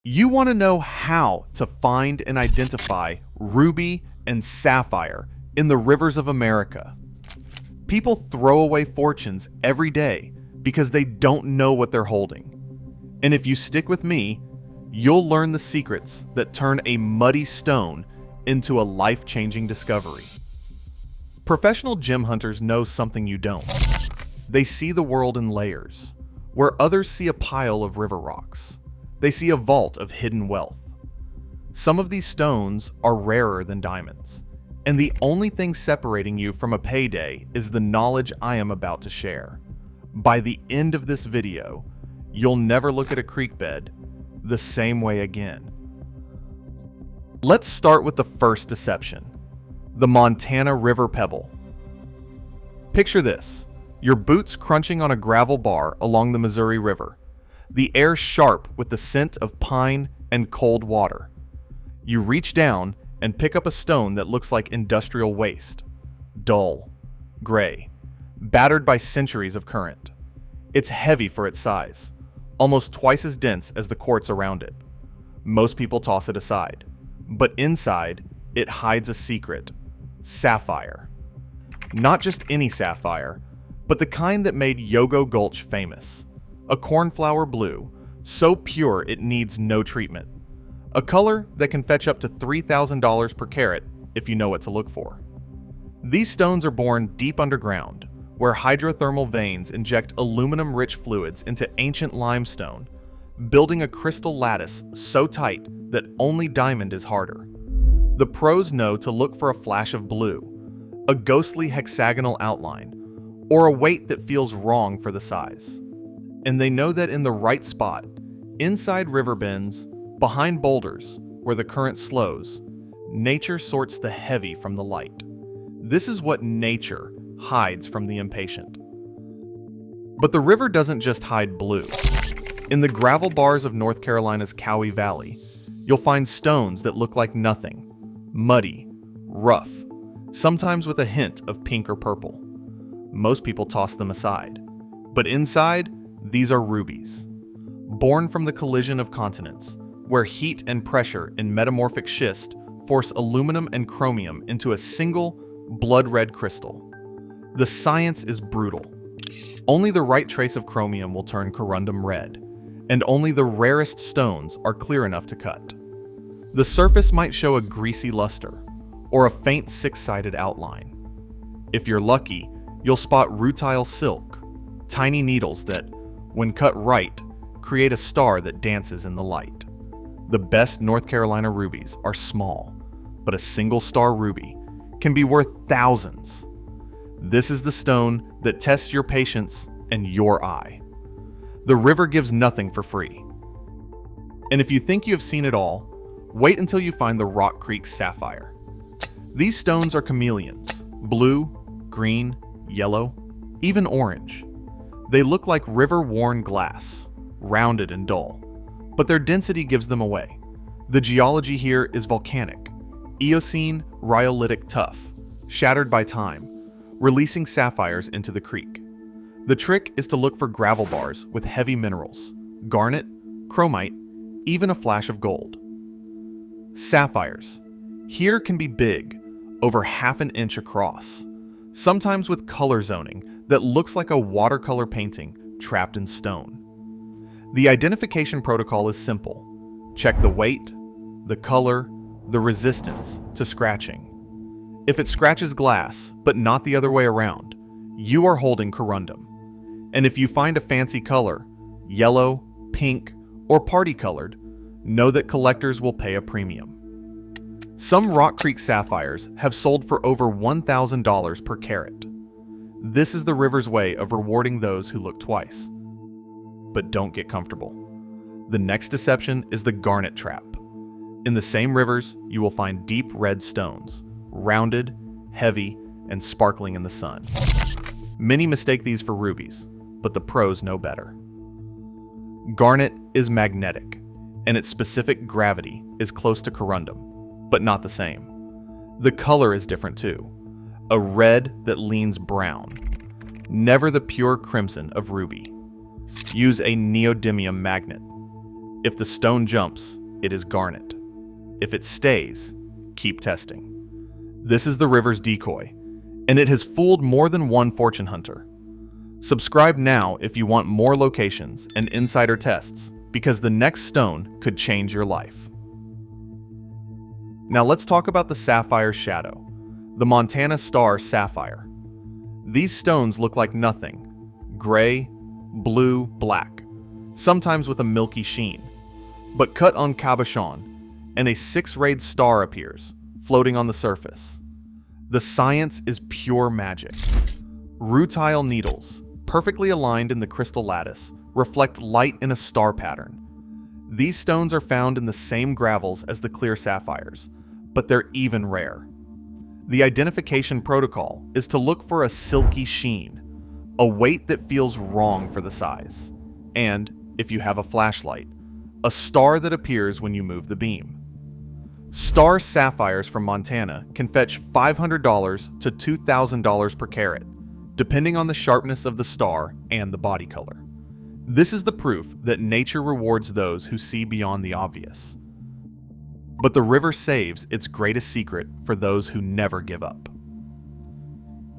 You want to know how to find and identify ruby and sapphire in the rivers of America. People throw away fortunes every day because they don't know what they're holding. And if you stick with me, you'll learn the secrets that turn a muddy stone into a life-changing discovery. Professional gem hunters know something you don't. They see the world in layers, where others see a pile of river rocks. They see a vault of hidden wealth. Some of these stones are rarer than diamonds, and the only thing separating you from a payday is the knowledge I am about to share. By the end of this video, you'll never look at a creek bed the same way again. Let's start with the first deception, the Montana River Pebble. Picture this, your boots crunching on a gravel bar along the Missouri River. The air sharp with the scent of pine and cold water. You reach down and pick up a stone that looks like industrial waste. Dull, gray, battered by centuries of current. It's heavy for its size, almost twice as dense as the quartz around it. Most people toss it aside, but inside, it hides a secret: sapphire. Not just any sapphire, but the kind that made Yogo Gulch famous. A cornflower blue, so pure it needs no treatment. A color that can fetch up to $3,000 per carat if you know what to look for. These stones are born deep underground, where hydrothermal veins inject aluminum-rich fluids into ancient limestone, building a crystal lattice so tight that only diamond is harder. The pros know to look for a flash of blue, a ghostly hexagonal outline, or a weight that feels wrong for the size. And they know that in the right spot, inside river bends, behind boulders, where the current slows, nature sorts the heavy from the light. This is what nature hides from the impatient. But the river doesn't just hide blue. In the gravel bars of North Carolina's Cowee Valley, you'll find stones that look like nothing, muddy, rough, sometimes with a hint of pink or purple. Most people toss them aside. But inside, these are rubies. Born from the collision of continents, where heat and pressure in metamorphic schist force aluminum and chromium into a single, blood-red crystal. The science is brutal. Only the right trace of chromium will turn corundum red, and only the rarest stones are clear enough to cut. The surface might show a greasy luster, or a faint six-sided outline. If you're lucky, you'll spot rutile silk, tiny needles that, when cut right, create a star that dances in the light. The best North Carolina rubies are small, but a single star ruby can be worth thousands. This is the stone that tests your patience and your eye. The river gives nothing for free. And if you think you have seen it all, wait until you find the Rock Creek sapphire. These stones are chameleons, blue, green, yellow, even orange. They look like river-worn glass, rounded and dull, but their density gives them away. The geology here is volcanic, Eocene rhyolitic tuff, shattered by time, releasing sapphires into the creek. The trick is to look for gravel bars with heavy minerals, garnet, chromite, even a flash of gold. Sapphires here can be big, over half an inch across, sometimes with color zoning that looks like a watercolor painting trapped in stone. The identification protocol is simple. Check the weight, the color, the resistance to scratching. If it scratches glass, but not the other way around, you are holding corundum. And if you find a fancy color, yellow, pink, or party-colored, know that collectors will pay a premium. Some Rock Creek sapphires have sold for over $1,000 per carat. This is the river's way of rewarding those who look twice. But don't get comfortable. The next deception is the garnet trap. In the same rivers, you will find deep red stones, rounded, heavy, and sparkling in the sun. Many mistake these for rubies, but the pros know better. Garnet is magnetic, and its specific gravity is close to corundum, but not the same. The color is different too. A red that leans brown, never the pure crimson of ruby. Use a neodymium magnet. If the stone jumps, it is garnet. If it stays, keep testing. This is the river's decoy, and it has fooled more than one fortune hunter. Subscribe now if you want more locations and insider tests, because the next stone could change your life. Now let's talk about the sapphire's shadow, the Montana star sapphire. These stones look like nothing: gray, blue, black, sometimes with a milky sheen. But cut on cabochon, and a 6-rayed star appears, floating on the surface. The science is pure magic. Rutile needles, perfectly aligned in the crystal lattice, reflect light in a star pattern. These stones are found in the same gravels as the clear sapphires, but they're even rare. The identification protocol is to look for a silky sheen, a weight that feels wrong for the size, and, if you have a flashlight, a star that appears when you move the beam. Star sapphires from Montana can fetch $500 to $2,000 per carat, depending on the sharpness of the star and the body color. This is the proof that nature rewards those who see beyond the obvious. But the river saves its greatest secret for those who never give up.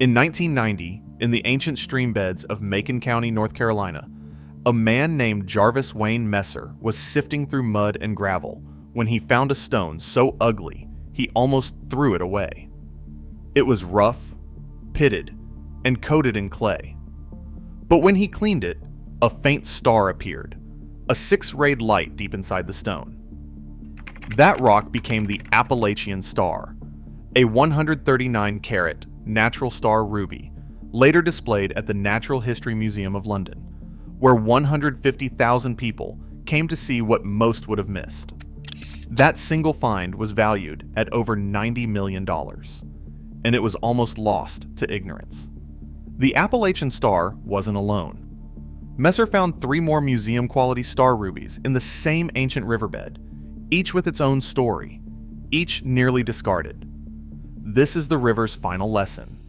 In 1990, in the ancient stream beds of Macon County, North Carolina, a man named Jarvis Wayne Messer was sifting through mud and gravel when he found a stone so ugly he almost threw it away. It was rough, pitted, and coated in clay. But when he cleaned it, a faint star appeared, a 6-rayed light deep inside the stone. That rock became the Appalachian star, a 139-carat natural star ruby, later displayed at the Natural History Museum of London, where 150,000 people came to see what most would have missed. That single find was valued at over $90 million, and it was almost lost to ignorance. The Appalachian star wasn't alone. Messer found 3 more museum-quality star rubies in the same ancient riverbed, each with its own story, each nearly discarded. This is the river's final lesson.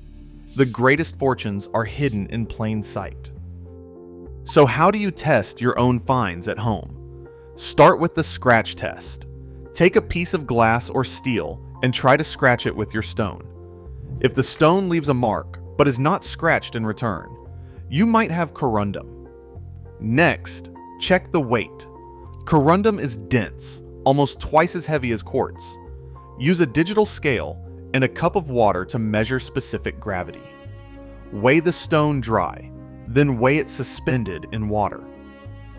The greatest fortunes are hidden in plain sight. So how do you test your own finds at home? Start with the scratch test. Take a piece of glass or steel and try to scratch it with your stone. If the stone leaves a mark but is not scratched in return, you might have corundum. Next, check the weight. Corundum is dense, almost twice as heavy as quartz. Use a digital scale and a cup of water to measure specific gravity. Weigh the stone dry, then weigh it suspended in water.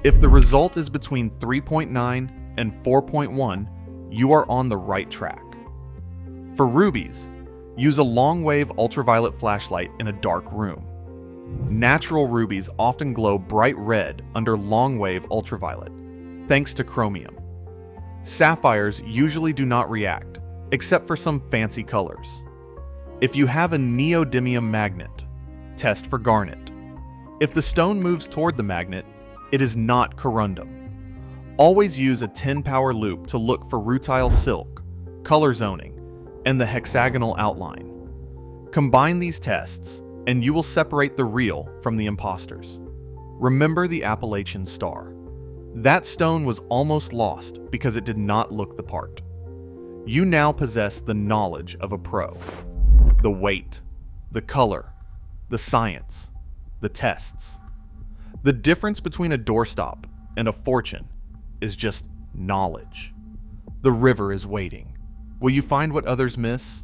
If the result is between 3.9 and 4.1, you are on the right track. For rubies, use a long-wave ultraviolet flashlight in a dark room. Natural rubies often glow bright red under long-wave ultraviolet, thanks to chromium. Sapphires usually do not react, except for some fancy colors. If you have a neodymium magnet, test for garnet. If the stone moves toward the magnet, it is not corundum. Always use a 10-power loop to look for rutile silk, color zoning, and the hexagonal outline. Combine these tests, and you will separate the real from the impostors. Remember the Appalachian star. That stone was almost lost because it did not look the part. You now possess the knowledge of a pro. The weight, the color, the science, the tests. The difference between a doorstop and a fortune is just knowledge. The river is waiting. Will you find what others miss?